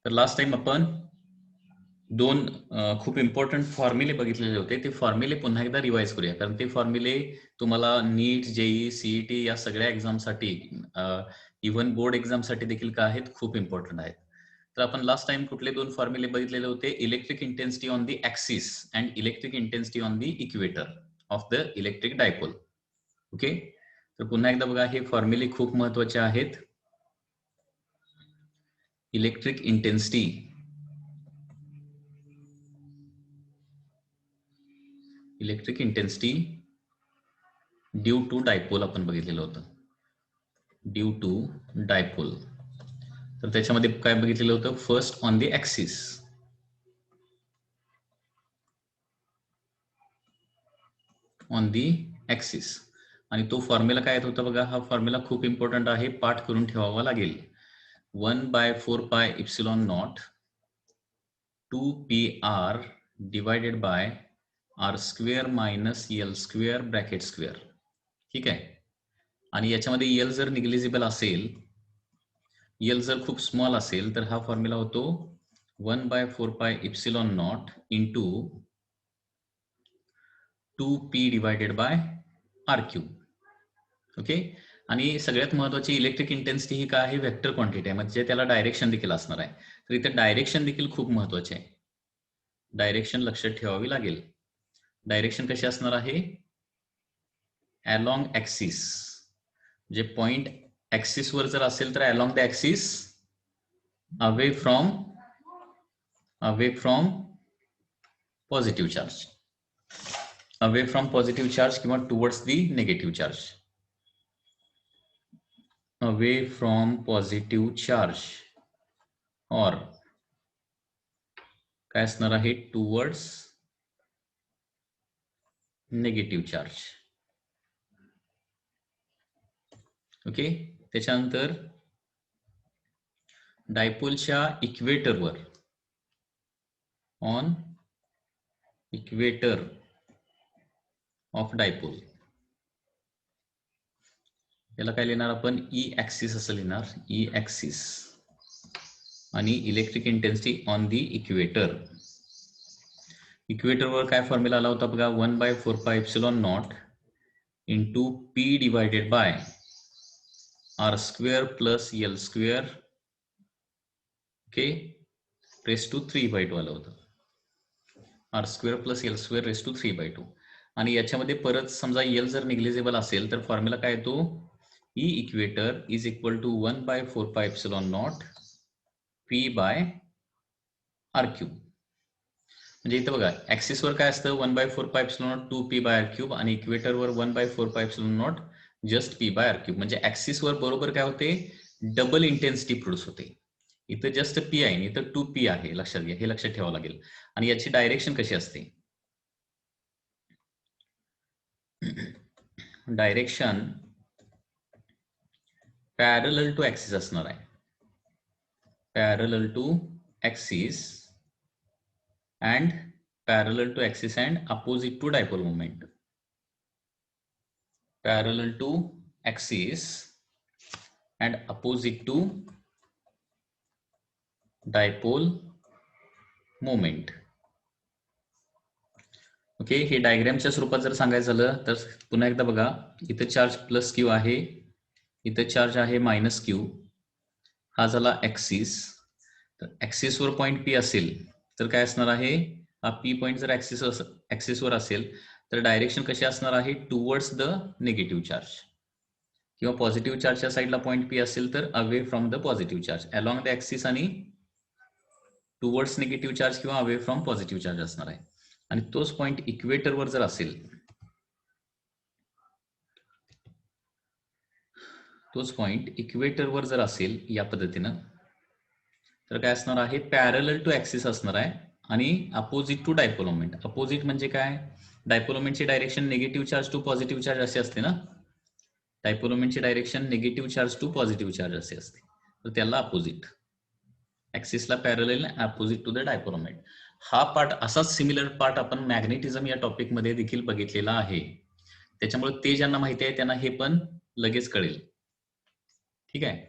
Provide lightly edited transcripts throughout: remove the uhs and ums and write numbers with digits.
तर last time आपण दोन खूप इम्पॉर्टंट फॉर्म्युले बघितलेले होते. ते फॉर्म्युले पुन्हा एकदा रिवाइज करूया, कारण ते फॉर्म्युले तुम्हाला नीट, जेई, सीईटी या सगळ्या एक्झामसाठी, इव्हन बोर्ड एक्झामसाठी देखील काय आहेत, खूप इम्पॉर्टंट आहेत. तर आपण लास्ट टाइम कुठले दोन फॉर्म्युले बघितलेले होते? Electric intensity on the axis and electric intensity on the equator of the electric dipole. Okay, तर पुन्हा एकदा बघा, हे फॉर्म्युले खूप महत्वाचे आहेत. Electric intensity due to dipole आपण बघितलेलं होतं. ड्यू टू डायपोल, तर त्याच्यामध्ये काय बघितलेलं होतं? First on the axis. On the axis. आणि तो फॉर्म्युला काय येत होता बघा? हा फॉर्म्युला खूप इम्पॉर्टंट आहे, पाठ करून ठेवावा लागेल. 1/4πε0 2πr divided by r square minus L square bracket square. ठीक आहे. आणि याच्यामध्ये एल जर निग्लिजिबल असेल, एल जर खूप स्मॉल असेल, तर हा फॉर्म्युला होतो 1/4πε0 into 2p divided by r cube. Okay. आणि सगळ्यात महत्वाची इलेक्ट्रिक इंटेन्सिटी ही काय आहे? व्हेक्टर क्वांटिटी आहे, म्हणजे त्याला डायरेक्शन देखील असणार आहे. तर इथे डायरेक्शन देखील खूप महत्वाचे आहे. डायरेक्शन लक्षात ठेवावी लागेल. डायरेक्शन कशी असणार आहे? Along axis. म्हणजे पॉइंट ऍक्सिस वर जर असेल तर along the axis, away from positive charge, away from positive charge किंवा towards the negative charge. Away from positive charge और काय असणार आहे? Towards negative charge. ओके. त्याच्यानंतर डायपोलच्या इक्वेटरवर, ऑन इक्वेटर ऑफ डायपोल, याला काय लिहिणार आपण? ई ऍक्सिस असं लिहिणार, ई ऍक्सिस. आणि electric intensity on the equator. इक्वेटरवर काय फॉर्म्युला आला होता बघा? 1/4πε0 into P divided by R square plus L square, okay, raise to 3/2 आलं होतं. R square plus L square raise to 3/2. आणि याच्यामध्ये परत समजा एल जर निग्लिजिबल असेल तर फॉर्म्युला काय येतो? E equator is equal to 1/4πε0 P by R cube. म्हणजे इथं बघा, ऍक्सिसवर काय असतं? 1/4πε0 2p बाय आर क्यूब, आणि इक्वेटरवर 1/4πε0 just p by R cube. म्हणजे ऍक्सिसवर बरोबर काय होते? डबल इंटेन्सिटी प्रोड्यूस होते. इथं जस्ट p आहे, इथं 2p आहे. लक्षात घ्या, हे लक्षात ठेवावं लागेल. आणि याची डायरेक्शन कशी असते? डायरेक्शन पॅरलल टू ऍक्सिस असणार आहे. Parallel to axis and parallel to axis and opposite to dipole moment. Parallel to axis and opposite to dipole moment. Okay. हे डायग्रामच्या स्वरूपात जर सांगायचं झालं तर पुन्हा एकदा बघा, इथं चार्ज प्लस क्यू आहे, इथं चार्ज आहे मायनस क्यू. हा झाला ऍक्सिस. तर ऍक्सिसवर पॉइंट पी असेल तर काय असणार आहे? हा पी पॉइंट जर ऍक्सिसवर असेल तर डायरेक्शन कशी असणार आहे? Towards the negative charge. किंवा पॉझिटिव्ह चार्जच्या साईडला पॉइंट पी असेल तर away from the positive charge, along the axis आणि टुवर्ड्स निगेटिव्ह चार्ज किंवा अवे फ्रॉम पॉझिटिव्ह चार्ज असणार आहे. आणि तोच पॉइंट इक्वेटरवर जर असेल, या पद्धतीनं, तर काय असणार आहे? पॅरलल टू ऍक्सिस असणार आहे आणि opposite to dipole moment. Opposite म्हणजे काय? डायपोल मोमेंटची direction negative charge to positive charge असे असते ना. डायपोल मोमेंटची direction negative charge to positive charge असे असते, तर त्याला अपोजिट. ऍक्सिसला parallel, opposite to the dipole moment. हा पार्ट, असाच सिमिलर पार्ट आपण मॅग्नेटिझम या टॉपिक मध्ये देखील बघितलेला आहे. त्याच्यामुळे ते ज्यांना माहिती आहे त्यांना हे पण लगेच कळेल. ठीक आहे.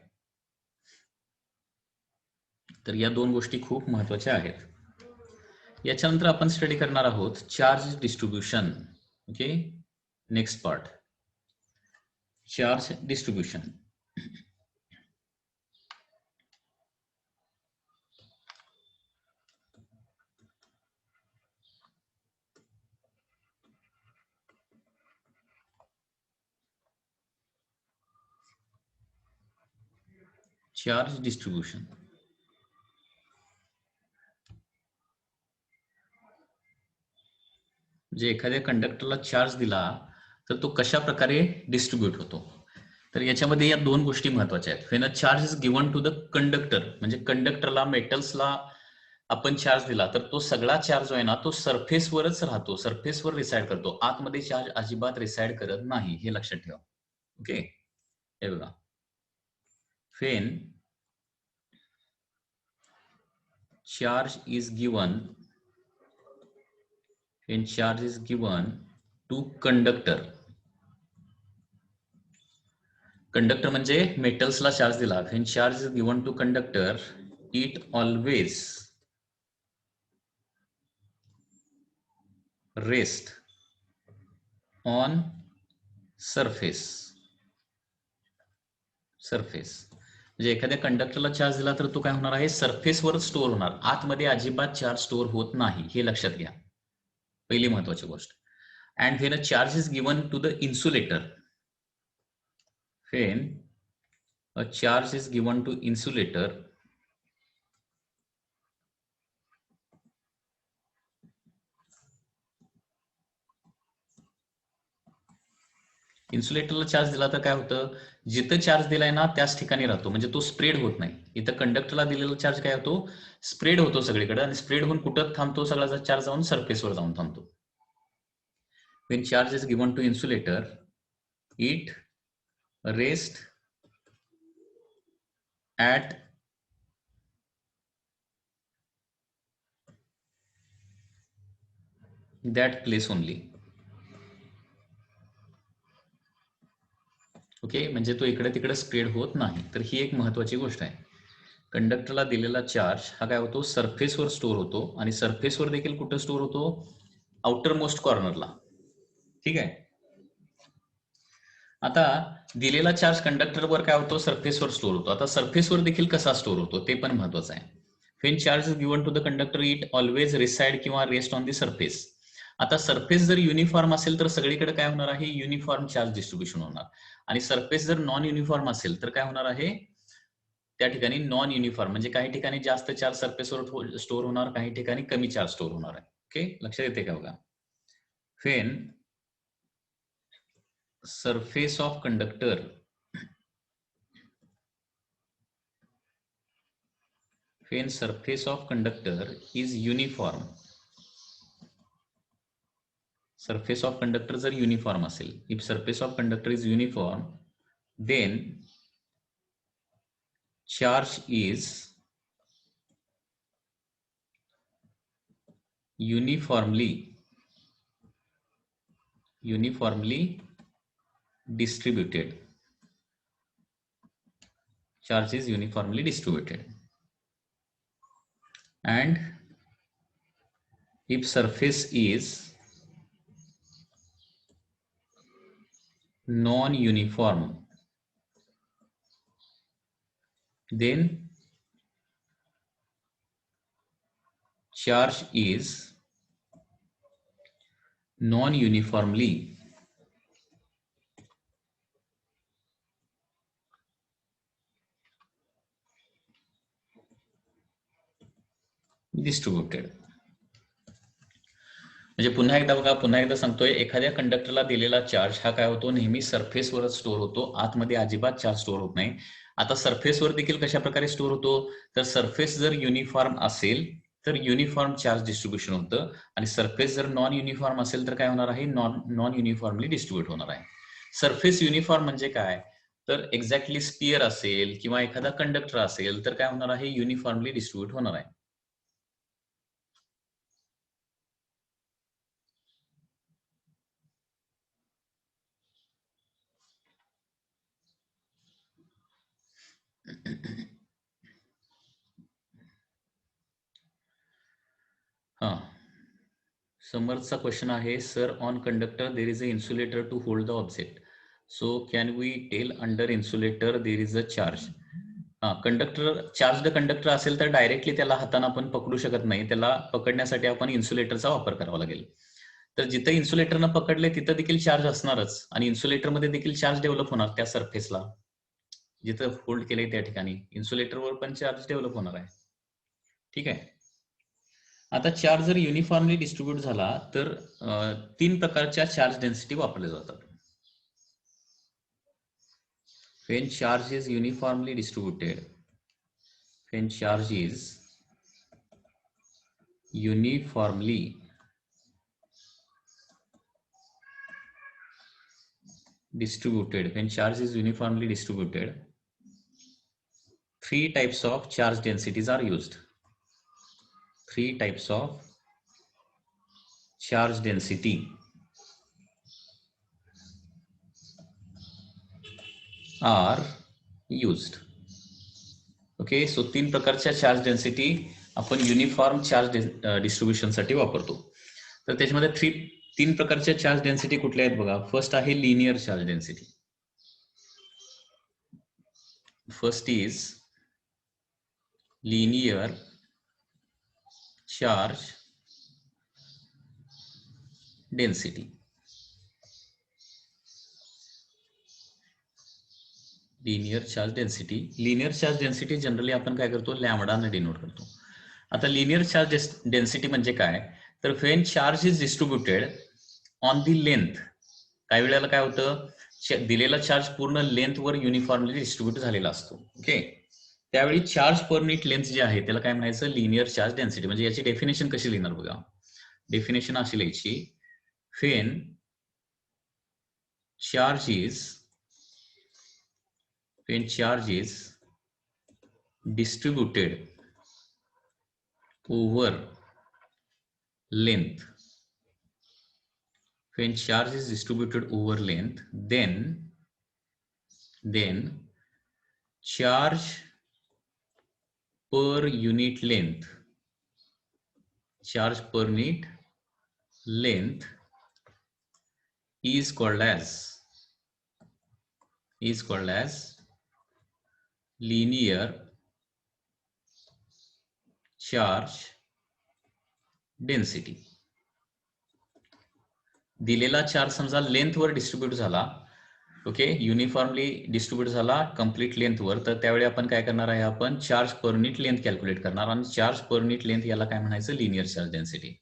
तर या दोन गोष्टी खूप महत्वाच्या आहेत. याच्यानंतर आपण स्टडी करणार आहोत charge distribution. Okay, next part, charge distribution. Charge distribution म्हणजे एखाद्या कंडक्टरला चार्ज दिला तर तो कशा प्रकारे डिस्ट्रीब्यूट होतो. तर याच्यामध्ये या दोन गोष्टी महत्वाच्या आहेत. When a charge is given to the conductor, म्हणजे कंडक्टरला, मेटल्सला आपण चार्ज दिला तर तो सगळा चार्ज जो आहे ना तो सरफेसवरच राहतो, सरफेसवर रिसाइड करतो, आतमध्ये चार्ज अजिबात रिसाइड करत नाही, हे लक्षात ठेवा. ओके, हे बघा, when charge is given, when charge is given to conductor, conductor म्हणजे मेटल्सला चार्ज दिला, when charge is given to conductor it always rest on surface. म्हणजे एखाद्या कंडक्टरला चार्ज दिला तर तो काय होणार आहे, सरफेसवर स्टोअर होणार, आतमध्ये अजिबात चार्ज स्टोअर होत नाही, हे लक्षात घ्या, पहिली महत्वाची गोष्ट. And when a charge is given to the insulator, when a charge is given to insulator, इन्सुलेटरला चार्ज दिला तर काय होतं, जिथं चार्ज दिलाय ना त्याच ठिकाणी राहतो, म्हणजे तो स्प्रेड होत नाही. इथं कंडक्टरला दिलेला चार्ज काय होतो, स्प्रेड होतो सगळीकडे, आणि स्प्रेड होऊन कुठं थांबतो, सगळा चार्ज जाऊन सरफेसवर जाऊन थांबतो. when charge is given to insulator it rest at that place only. Okay, म्हणजे तो इकडे तिकडे स्प्रेड होत नाही. तर ही एक महत्वाची गोष्ट आहे. कंडक्टरला दिलेला चार्ज हा काय होतो, सरफेसवर स्टोअर होतो, आणि सरफेसवर देखील कुठं स्टोअर होतो, आउटर मोस्ट कॉर्नरला. ठीक आहे. आता दिलेला चार्ज कंडक्टरवर काय होतो, सरफेसवर स्टोअर होतो. आता सरफेसवर देखील कसा स्टोअर होतो ते पण महत्वाचं आहे. When charge is given to the conductor it always reside किंवा रेस्ट ऑन द सरफेस. आता सरफेस जर युनिफॉर्म असेल तर सगळीकडे काय होणार आहे, युनिफॉर्म चार्ज डिस्ट्रीब्युशन होणार, आणि सरफेस जर नॉन युनिफॉर्म असेल तर काय होणार आहे, त्या ठिकाणी नॉन युनिफॉर्म, म्हणजे काही ठिकाणी जास्त चार्ज सरफेसवर स्टोअर होणार, काही ठिकाणी कमी चार्ज स्टोअर होणार आहे. ओके, लक्षात येते का बघा. When surface of conductor when surface of conductor is uniform, surface of conductor जर युनिफॉर्म असेल, if surface of conductor is uniform then charge is uniformly distributed. Charge is uniformly distributed. And if surface is non-uniform then charge is non-uniformly distributed. म्हणजे पुन्हा एकदा बघा, पुन्हा एकदा सांगतोय, एखाद्या कंडक्टरला दिलेला चार्ज हा काय होतो, नेहमी सरफेसवरच स्टोअर होतो, आतमध्ये अजिबात चार्ज स्टोअर होत नाही. आता सरफेसवर देखील कशा प्रकारे स्टोअर होतो, तर सरफेस जर युनिफॉर्म असेल तर युनिफॉर्म चार्ज डिस्ट्रीब्युशन होतं, आणि सरफेस जर नॉन युनिफॉर्म असेल तर काय होणार आहे, नॉन युनिफॉर्मली डिस्ट्रीब्युट होणार आहे. सरफेस युनिफॉर्म म्हणजे काय, तर एक्झॅक्टली स्पियर असेल किंवा एखादा कंडक्टर असेल तर काय होणार आहे, युनिफॉर्मली डिस्ट्रीब्युट होणार आहे. हा, समर्थचा क्वेश्चन आहे, sir on conductor there is a insulator to hold the object, so can we tell under insulator there is a charge. हा, कंडक्टर चार्ज कंडक्टर असेल तर डायरेक्टली त्याला हाताने आपण पकडू शकत नाही, त्याला पकडण्यासाठी आपण इन्सुलेटरचा वापर करावा लागेल. तर जिथे इन्सुलेटरनं पकडले तिथं देखील चार्ज असणारच आणि इन्सुलेटरमध्ये देखील चार्ज डेव्हलप होणार त्या सरफेसला, जिथं होल्ड केलंय त्या ठिकाणी इन्सुलेटरवर पण चार्ज डेव्हलप होणार आहे. ठीक आहे. आता चार्ज जर युनिफॉर्मली डिस्ट्रीब्यूट झाला तर 3 प्रकारच्या चार्ज डेन्सिटी वापरल्या जातात. When charge is uniformly distributed, when charge is uniformly distributed, when charge is uniformly distributed, 3 types of charge densities are used. 3 types of charge density are used. Okay, so 3 प्रकारच्या charge density आपण uniform charge distribution साठी वापरतो. तर त्याच्यामध्ये 3 प्रकारच्या charge density कुठल्या आहेत बघा. फर्स्ट आहे linear charge density. First is linear charge density. Linear charge density. Linear charge density generally आपण काय करतो, लॅम्बडाने डिनोट करतो. आता लिनियर चार्ज डेन्सिटी म्हणजे काय, तर when charge is distributed on the length, काही वेळेला काय होतं, दिलेला चार्ज पूर्ण लेंथवर युनिफॉर्मली डिस्ट्रीब्यूट झालेला असतो. ओके, त्यावेळी चार्ज पर युनिट लेंथ जे आहे त्याला काय म्हणायचं, लिनियर चार्ज डेन्सिटी. म्हणजे याची डेफिनेशन कशी लिहिणार बघा. डेफिनेशन अशी लिहायची, when charge is distributed over length, when charge is distributed over length, then charge per unit length, charge per unit length is called as linear charge density. दिलेला charge समजा लेंथवर distribute झाला, okay, uniformly distribute झाला complete लेंथवर, तर त्यावेळी आपण काय करणार आहे, आपण charge per unit length calculate करणार आणि चार्ज पर युनिट लेंथ याला काय म्हणायचं, लिनियर चार्ज डेन्सिटी.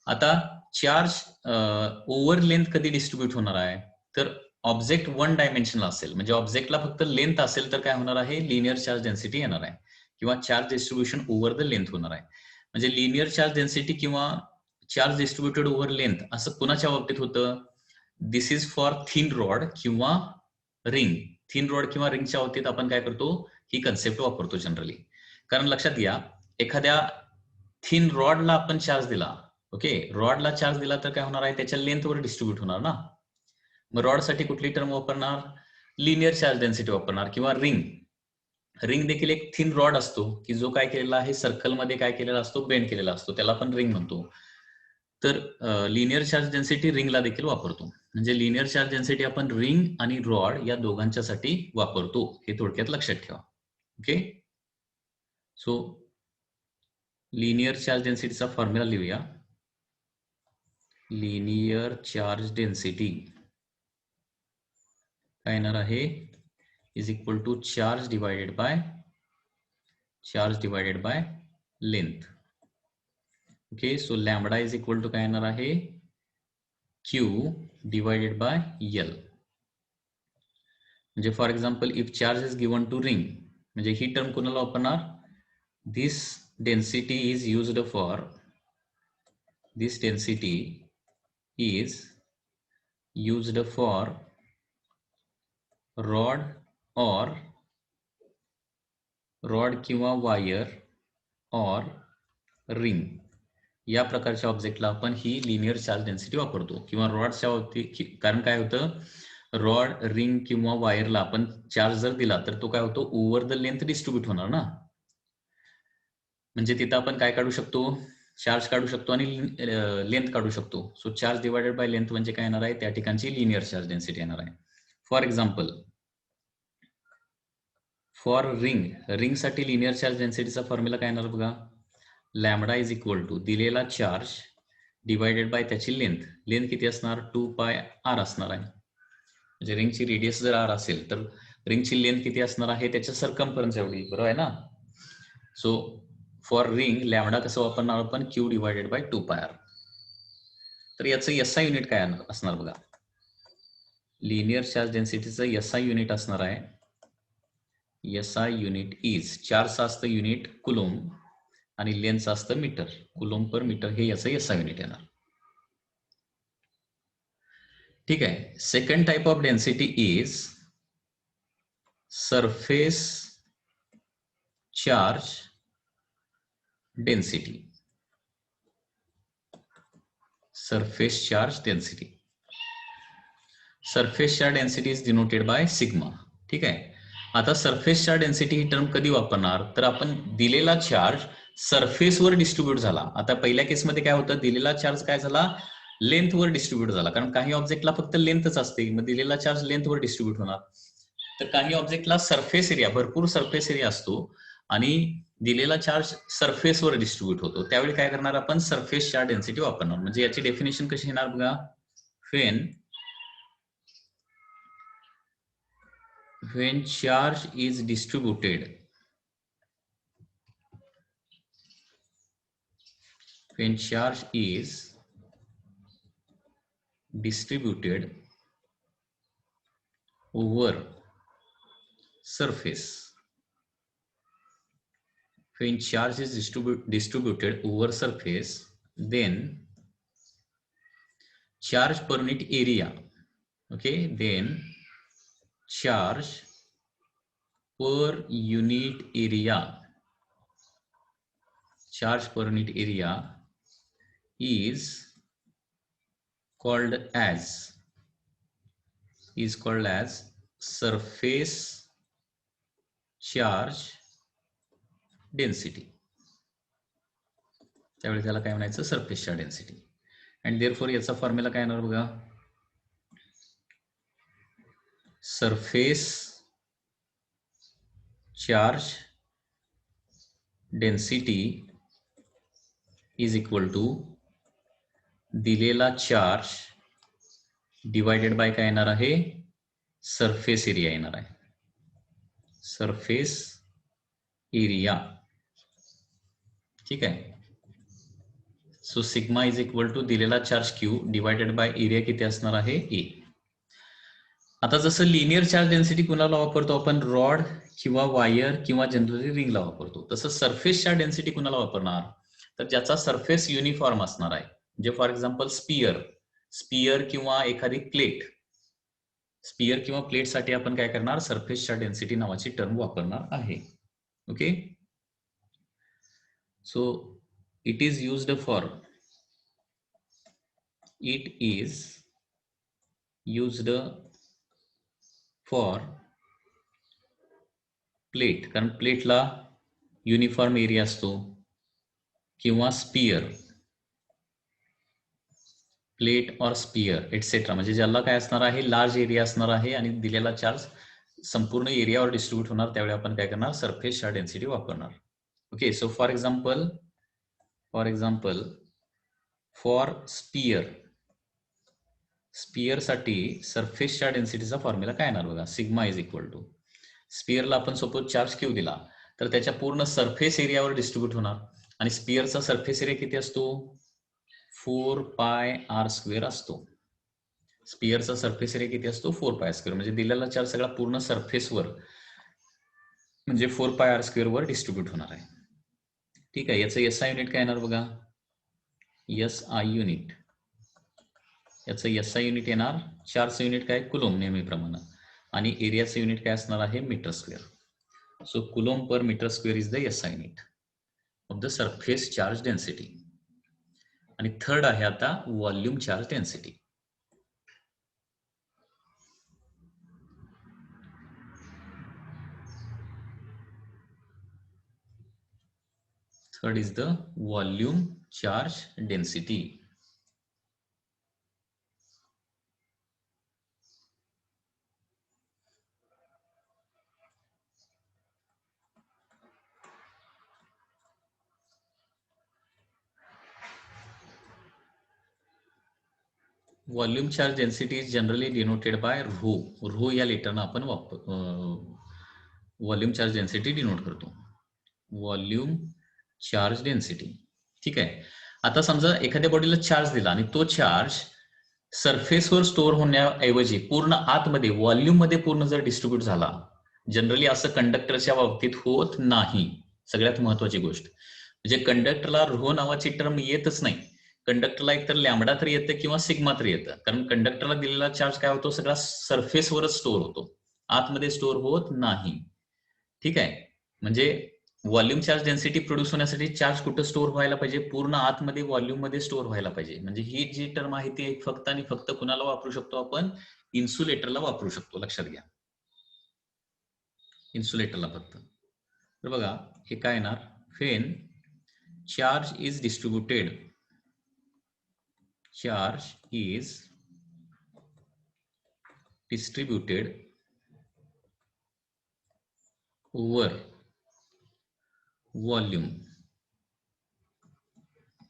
आता चार्ज ओव्हर लेंथ कधी डिस्ट्रीब्यूट होणार आहे, तर ऑब्जेक्ट 1 डायमेन्शनल असेल, म्हणजे ऑब्जेक्टला फक्त लेंथ असेल तर काय होणार आहे, लिनियर चार्ज डेन्सिटी येणार आहे, किंवा charge distribution over the length होणार आहे. म्हणजे लिनियर चार्ज डेन्सिटी किंवा चार्ज डिस्ट्रीब्युटेड ओव्हर लेंथ असं कुणाच्या बाबतीत होतं, दिस इज फॉर थिन रॉड किंवा रिंग. थिन रॉड किंवा रिंगच्या बाबतीत आपण काय करतो, ही कन्सेप्ट वापरतो जनरली. कारण लक्षात घ्या, एखाद्या थिन रॉडला आपण चार्ज दिला, ओके, रॉडला चार्ज दिला तर काय होणार आहे, त्याच्या लेंथवर डिस्ट्रीब्यूट होणार ना. मग रॉडसाठी कुठली टर्म वापरणार, लिनियर चार्ज डेन्सिटी वापरणार. किंवा रिंग देखील एक थिन रॉड असतो की जो काय केलेला आहे, सर्कलमध्ये काय केलेला असतो, बेंड केलेला असतो, त्याला आपण रिंग म्हणतो. तर लिनियर चार्ज डेन्सिटी रिंगला देखील वापरतो. म्हणजे लिनियर चार्ज डेन्सिटी आपण रिंग आणि रॉड या दोघांच्यासाठी वापरतो, हे थोडक्यात लक्षात ठेवा. ओके, सो लिनियर चार्ज डेन्सिटीचा फॉर्म्युला लिहूया. लिनियर चार्ज डेन्सिटी काय येणार आहे, is equal to charge divided by length. Okay, so lambda is equal to काय येणार आहे, Q डिवाइडेड बाय L. म्हणजे for example if charge is given to ring, म्हणजे ही टर्म कोणाला वापरणार, this density is used for, this density is used for rod किंवा wire और रिंग या प्रकारच्या ऑब्जेक्टला आपण ही लिनियर चार्ज डेन्सिटी वापरतो. किंवा रॉडच्या बाबतीत, कारण काय होतं, रॉड, रिंग किंवा वायरला आपण चार्ज जर दिला तर तो काय होतो, ओव्हर द लेंथ डिस्ट्रीब्यूट होणार ना. म्हणजे तिथं आपण काय काढू शकतो, चार्ज काढू शकतो आणि लेंथ काढू शकतो. So charge divided by length म्हणजे काय येणार आहे, त्या ठिकाणची लिनियर चार्ज डेन्सिटी येणार आहे. फॉर एक्झाम्पल, फॉर रिंग साठी लिनियर चार्ज डेन्सिटीचा फॉर्म्युला काय येणार बघा, लॅमडा इज इक्वल टू दिलेला चार्ज डिवायडेड बाय त्याची लेंथ किती असणार, 2πr असणार आहे. म्हणजे रिंगची रेडियस जर r असेल तर रिंगची लेंथ किती असणार आहे, त्याच्या सरकमफरन्स एवढी, बरोबर आहे ना. सो फॉर रिंग लॅमडा कसं वापरणार आपण, q डिवायडेड बाय 2πr. तर याचं SI युनिट काय असणार बघा, लिनियर चार्ज डेन्सिटीचं SI युनिट असणार आहे, SI युनिट इज, चार्जचं असतं युनिट कुलोम आणि लेंथचं असतं मीटर, कुलोम पर मीटर हे याचं SI युनिट येणार. ठीक आहे. Second type of density is surface charge density. Surface charge density, surface charge density is denoted by sigma. ठीक आहे. आता सरफेस चार्ज डेन्सिटी ही टर्म कधी वापरणार, तर आपण दिलेला चार्ज सरफेसवर डिस्ट्रीब्यूट झाला. आता पहिल्या केसमध्ये काय होतं, दिलेला चार्ज काय झाला, लेंथवर डिस्ट्रीब्यूट झाला, कारण काही ऑब्जेक्टला फक्त लेंथच असते, मग दिलेला चार्ज लेंथवर डिस्ट्रीब्यूट होणार. तर काही ऑब्जेक्टला सरफेस एरिया, भरपूर सरफेस एरिया असतो आणि दिलेला चार्ज सरफेसवर डिस्ट्रीब्यूट होतो, त्यावेळी काय करणार आपण, सरफेस चार्ज डेन्सिटी वापरणार. म्हणजे याची डेफिनेशन कशी येणार बघा, when charge is distributed, when charge is distributed over surface, when charge is distributed over surface, then charge per unit area, okay, then charge per unit area, charge per unit area is called as surface charge density. त्यावेळी त्याला काय म्हणायचं, surface charge density. And therefore याचा formula काय येणार बघा, surface charge density is equal to दिलेला charge divided by काय येणार आहे, सरफेस एरिया येणार आहे, सरफेस एरिया. ठीक आहे. So sigma is equal to दिलेला charge Q divided by area किती असणार आहे, A. आता जसं लिनियर चार्ज डेन्सिटी कुणाला वापरतो आपण, रॉड किंवा वायर किंवा जनरली रिंगला वापरतो, तसं सरफेस चार्ज डेन्सिटी कुणाला वापरणार, तर ज्याचा सरफेस युनिफॉर्म असणार आहे. म्हणजे फॉर एक्झाम्पल स्पियर किंवा एखादी प्लेट, स्पियर किंवा प्लेटसाठी आपण काय करणार, सरफेस चार्ज डेन्सिटी नावाची टर्म वापरणार आहे. Okay. So it is used for plate, कारण प्लेटला युनिफॉर्म एरिया असतो, किंवा स्पियर, प्लेट और स्पियर एटसेट्रा, म्हणजे ज्याला काय असणार आहे, लार्ज एरिया असणार आहे आणि दिलेला चार्ज संपूर्ण एरियावर डिस्ट्रीब्यूट होणार, त्यावेळी आपण काय करणार, सरफेस चार्ज डेन्सिटी वापरणार. Okay. So for example for sphere साठी सरफेस चार्ज डेन्सिटीचा फॉर्म्युला काय येणार बघा, सिग्मा इज इक्वल टू, स्पियरला आपण सपोज चार्ज Q दिला तर त्याच्या पूर्ण सरफेस एरियावर डिस्ट्रीब्यूट होणार, आणि स्पियरचा सरफेस एरिया किती असतो, 4πr² असतो. स्पियरचा सरफेस एरिया किती असतो, 4πr², म्हणजे दिलेला चार्ज सगळा पूर्ण सरफेसवर म्हणजे 4πr² वर डिस्ट्रीब्यूट होणार आहे. ठीक आहे. याचं SI युनिट काय येणार बघा, SI युनिट, याचं SI युनिट येणार, चार्जचं युनिट काय, कुलोम नेहमीप्रमाणे, आणि एरियाचं युनिट काय असणार आहे, metre square. So coulomb per metre square is the SI unit of the surface charge density. आणि थर्ड आहे आता volume charge density. Third is the volume charge density. Volume charge density is generally denoted by rho. Rho या लेटरनं आपण volume charge density denote करतो. Volume charge density. ठीक आहे. आता समजा एखाद्या बॉडीला चार्ज दिला आणि तो चार्ज सरफेसवर स्टोअर होण्याऐवजी पूर्ण आतमध्ये व्हॉल्यूम मध्ये पूर्ण जर डिस्ट्रीब्यूट झाला, जनरली असं कंडक्टरच्या बाबतीत होत नाही. सगळ्यात महत्वाची गोष्ट म्हणजे कंडक्टरला ऱ्हो नावाची टर्म येतच नाही. कंडक्टरला एकतर लॅम्बडा तर येतं किंवा सिग्मा तर येतं, कारण कंडक्टरला दिलेला चार्ज काय होतो, सगळा सरफेसवरच स्टोअर होतो, आतमध्ये स्टोअर होत नाही. ठीक आहे. म्हणजे व्हॉल्यूम चार्ज डेन्सिटी प्रोड्यूस होण्यासाठी चार्ज कुठं स्टोअर व्हायला पाहिजे, पूर्ण आतमध्ये व्हॉल्यूम मध्ये स्टोअर व्हायला पाहिजे. म्हणजे ही जी टर्म आहे ती फक्त आणि फक्त कुणाला वापरू शकतो आपण, इन्सुलेटरला वापरू शकतो. लक्षात घ्या, इन्सुलेटरला फक्त. तर बघा हे काय येणार, when charge is distributed, charge is distributed over volume.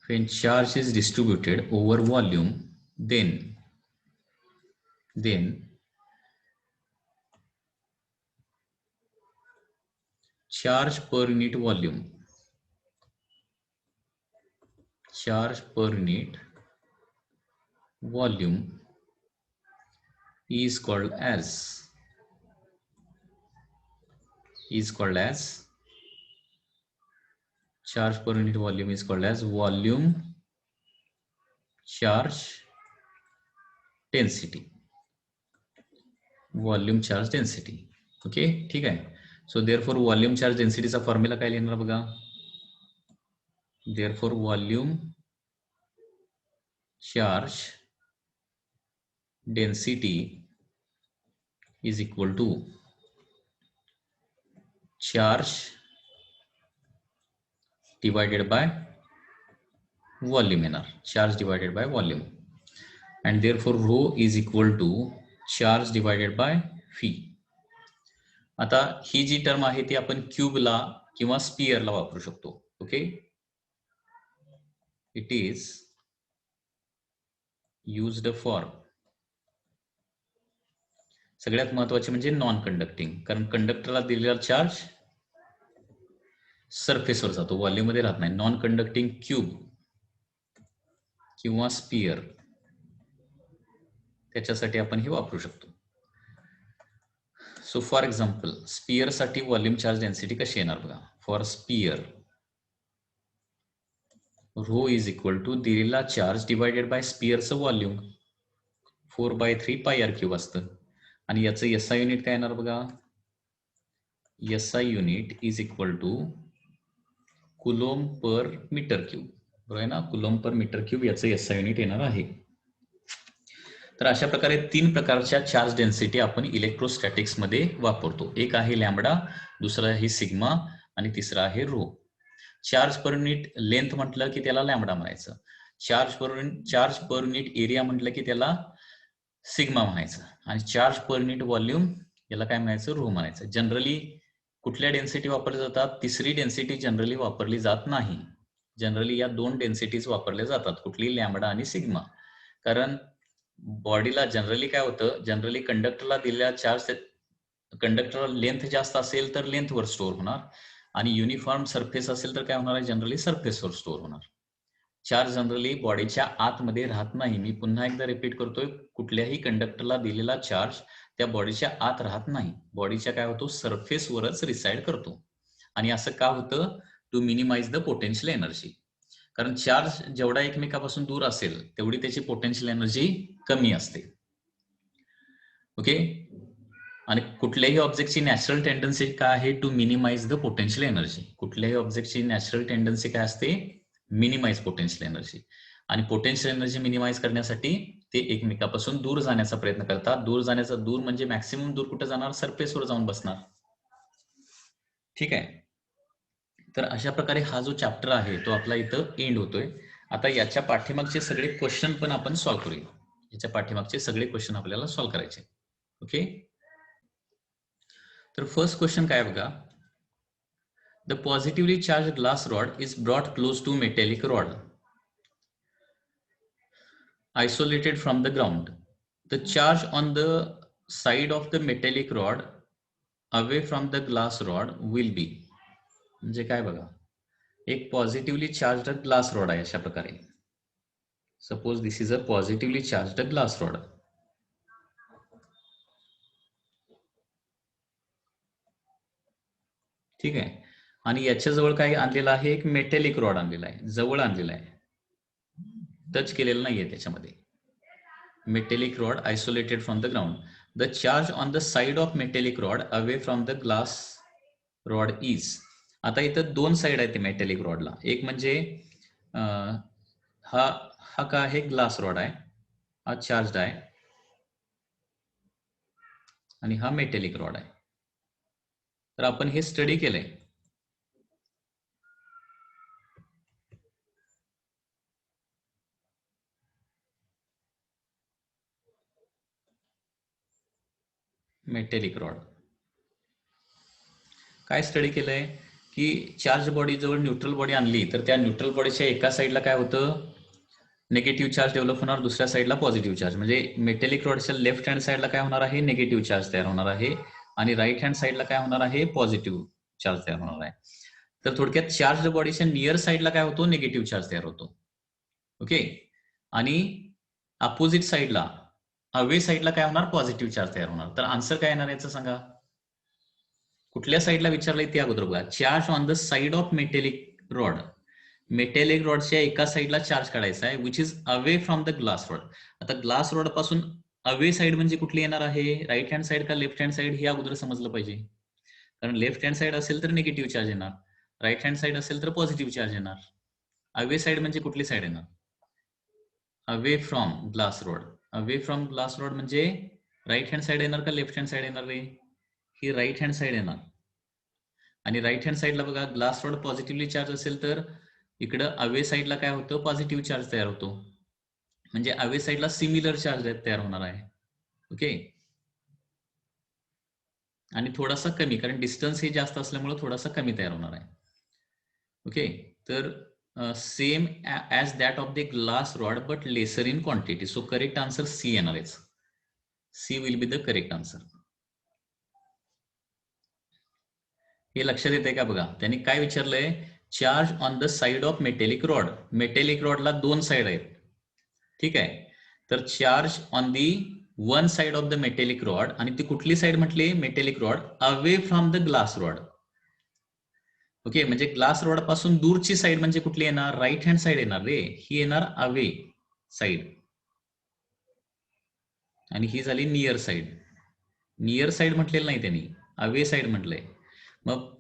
When charge is distributed over volume, then charge per unit volume, charge per unit volume is called as charge per unit volume is called as volume charge density. Volume charge density. Okay, ठीक आहे. So therefore volume charge डेन्सिटीचा formula काय लिहिणार बघा. Therefore volume charge density is equal to charge divided by volume येणार, charge divided by volume, and therefore rho is equal to charge divided by phi. आता ही जी term आहे ती आपण क्यूबला किंवा स्पियरला वापरू शकतो. Okay, it is used for, सगळ्यात महत्वाचे म्हणजे नॉन कंडक्टिंग, कारण कंडक्टरला दिलेला चार्ज सरफेसवर जातो, व्हॉल्यूम मध्ये राहत नाही. नॉन कंडक्टिंग क्यूब किंवा स्पियर, त्याच्यासाठी आपण हे वापरू शकतो. सो फॉर एक्झाम्पल स्पियर साठी व्हॉल्यूम चार्ज डेन्सिटी कशी येणार बघा. For sphere rho is equal to दिलेला चार्ज डिवायडेड बाय स्पियरचं व्हॉल्यूम, 4/3 पाय आर क्यूब असतं. आणि याचं एसआय युनिट काय येणार बघा. SI unit is equal to coulomb per metre cube, बरोबर आहे ना. कुलोम पर मीटर क्यूब याचं एसआय युनिट येणार आहे. तर अशा प्रकारे 3 प्रकारच्या चार्ज डेन्सिटी आपण इलेक्ट्रोस्टॅटिक्स मध्ये वापरतो. एक आहे लॅम्बडा, दुसरा आहे सिग्मा आणि तिसरा आहे rho. Charge per unit length म्हटलं की त्याला लॅम्बडा म्हणायचं. चार्ज पर युनिट एरिया म्हटलं की त्याला सिग्मा म्हणायचं. आणि चार्ज पर युनिट व्हॉल्यूम याला काय म्हणायचं, रो म्हणायचं. जनरली कुठल्या डेन्सिटी वापरल्या जातात, तिसरी डेन्सिटी जनरली वापरली जात नाही. जनरली या 2 डेन्सिटीज वापरल्या जातात, कुठली, लॅम्बडा आणि सिग्मा. कारण बॉडीला जनरली काय होतं, जनरली कंडक्टरला दिलेला चार्ज, कंडक्टरला लेंथ जास्त असेल तर लेंथवर स्टोअर होणार, आणि युनिफॉर्म सरफेस असेल तर काय होणार आहे, जनरली सरफेसवर स्टोअर होणार. चार्ज जनरली बॉडीच्या आतमध्ये राहत नाही. मी पुन्हा एकदा रिपीट करतोय, कुठल्याही कंडक्टरला दिलेला चार्ज त्या बॉडीच्या आत राहत नाही, बॉडीच्या काय होतो, सरफेसवरच रिसाइड करतो. आणि असं का होतं, to minimize the potential energy. कारण चार्ज जेवढा एकमेकापासून दूर असेल तेवढी त्याची पोटेन्शियल एनर्जी कमी असते. ओके, आणि कुठल्याही ऑब्जेक्टची नॅचरल टेंडन्सी काय आहे, to minimize the potential energy. कुठल्याही ऑब्जेक्टची नॅचरल टेंडन्सी काय असते, मिनिमाइज पोटेन्शियल एनर्जी. आणि पोटेन्शियल एनर्जी मिनिमाइज करण्यासाठी ते एकमेकापासून दूर जाण्याचा प्रयत्न करतात. दूर जाण्याचा, दूर म्हणजे मॅक्सिमम दूर कुठे जाणार, सरफेसवर जाऊन बसणार. ठीक आहे. तर अशा प्रकारे हा जो चॅप्टर आहे तो आपला इथं एंड होतोय. आता याच्या पाठीमागचे सगळे क्वेश्चन पण आपण सॉल्व्ह करूया. याच्या पाठीमागचे सगळे क्वेश्चन आपल्याला सॉल्व्ह करायचे. ओके, तर फर्स्ट क्वेश्चन काय बघा. The positively charge glass rod is brought close to metallic rod isolated from the ground. The charge on the side of the metallic rod away from the glass rod will be. म्हणजे काय बघा, एक positively charged glass rod आहे अशा प्रकारे. Suppose this is a positively charged glass rod. ठीक आहे, आणि याच्या जवळ काय आणलेलं आहे, एक मेटॅलिक रॉड आणलेला आहे, जवळ आणलेला आहे, टच केलेलं नाहीये त्याच्यामध्ये. metallic rod isolated from the ground. The charge on the side of metallic rod away from the glass rod is. आता इथं दोन साइड आहेत मेटॅलिक रॉडला. एक म्हणजे हा हा काय आहे, ग्लास रॉड आहे, हा चार्ज आहे, आणि हा मेटॅलिक रॉड आहे. तर आपण हे स्टडी केलंय. मेटॅलिक रॉड काय स्टडी केलंय की चार्ज बॉडी जवळ न्यूट्रल बॉडी आणली तर त्या न्यूट्रल बॉडीच्या एका साईडला काय होतं, निगेटिव्ह चार्ज डेव्हलप होणार, दुसऱ्या साईडला पॉझिटिव्ह चार्ज. म्हणजे मेटॅलिक रॉडच्या लेफ्ट हँड साईडला काय होणार आहे, निगेटिव्ह चार्ज तयार होणार आहे, आणि राईट हँड साईडला काय होणार आहे, पॉझिटिव्ह चार्ज तयार होणार आहे. तर थोडक्यात चार्ज बॉडीच्या नियर साईडला काय होतो, निगेटिव्ह चार्ज तयार होतो. ओके, आणि अपोजिट साईडला अवे साईडला काय होणार, पॉझिटिव्ह चार्ज तयार होणार. तर आन्सर काय येणार याचं सांगा. कुठल्या साईडला विचारलंय ते अगोदर बघा. Charge on the side of metallic rod. Metallic रॉडच्या एका साईडला चार्ज काढायचा आहे, which is away from the glass rod. आता ग्लास रॉड पासून अवे साईड म्हणजे कुठली येणार आहे, राईट हँड साईड का लेफ्ट हँड साईड, हे अगोदर समजलं पाहिजे. कारण लेफ्ट हँड साईड असेल तर निगेटिव्ह चार्ज येणार, राईट हँड साईड असेल तर पॉझिटिव्ह चार्ज येणार. अवे साईड म्हणजे कुठली साईड येणार, away from glass rod. Away from glass rod म्हणजे राईट हँड साईड येणार का लेफ्ट हँड साईड येणार रे, ही राईट हँड साईड येणार. आणि राईट हँड साईडला बघा, ग्लास रॉड पॉझिटिव्हली चार्ज असेल तर इकडं अवे साईडला काय होतं, पॉझिटिव्ह चार्ज तयार होतो. म्हणजे अवे साईडला सिमिलर चार्ज तयार होणार आहे. ओके, आणि थोडासा कमी, कारण डिस्टन्स हे जास्त असल्यामुळे थोडासा कमी तयार होणार आहे. ओके, तर same as that of the glass rod but lesser in quantity. So correct answer C येणार आहे. C will be the correct answer. हे लक्षात येते का बघा, त्यांनी काय विचारलंय, charge on the side of metallic rod. Metallic रॉडला दोन साइड आहेत. ठीक आहे, तर charge on the one side of the metallic rod, आणि ती कुठली साइड म्हटली, metallic rod away from the glass rod. Okay, म्हणजे ग्लास रॉड पासून दूरची साइड म्हणजे कुठली येणार, राईट हँड साइड येणार रे, ही येणार अवे साइड, आणि ही झाली नियर साइड. नियर साइड म्हटलेलं नाही त्यांनी, अवे साइड म्हटलंय. मग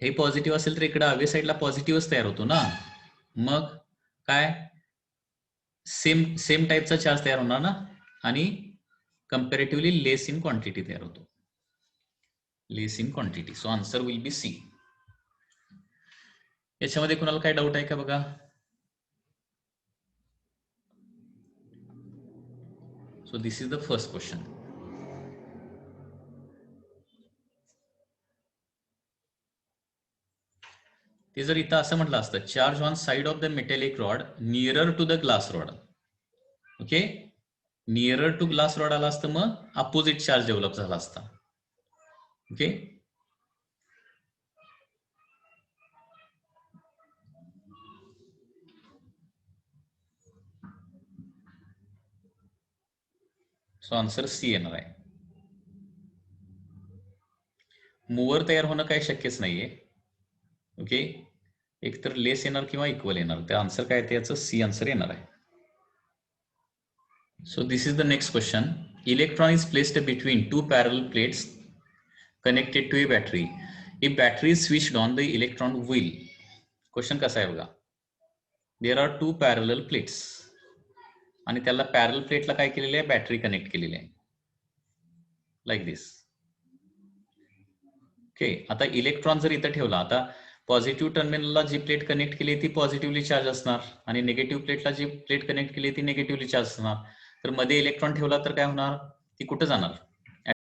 हे पॉझिटिव्ह असेल तर इकडे अवे साइडला पॉझिटिव्हच तयार होतो ना. मग काय, सेम सेम टाईपचा चार्ज तयार होणार ना, आणि कंपॅरेटिव्हली लेस इन क्वांटिटी तयार होतो, less in quantity. So answer will be C. याच्यामध्ये कुणाला काय डाऊट आहे का बघा. So this is the first question. ते जर इथं असं म्हटलं असतं, charge on side of the metallic rod nearer to the glass rod. Okay, nearer to glass rod आला असतं, मग अपोजिट चार्ज डेव्हलप झाला असता. ओके, सो आन्सर सी येणार आहे. मूवर तयार होणं काही शक्यच नाहीये. ओके, एक तर लेस येणार किंवा इक्वल येणार. त्या आन्सर काय ते याचं सी आन्सर येणार आहे. So this is the next question. Electron is placed between two parallel plates connected to a battery. If battery is switched on, the electron will. Question कसा आहे बघा. There are two parallel plates. आणि त्याला पॅरल प्लेटला काय केलेलं आहे, बॅटरी कनेक्ट केलेली आहे, लाईक दिस. ओके, आता इलेक्ट्रॉन जर इथं ठेवला, आता पॉझिटिव्ह टर्मिनलला जी प्लेट कनेक्ट केली ती पॉझिटिव्हली चार्ज असणार आणि निगेटिव्ह प्लेटला जी प्लेट कनेक्ट केली ती निगेटिव्हली चार्ज असणार. तर मध्ये इलेक्ट्रॉन ठेवला तर काय होणार, ती कुठे जाणार,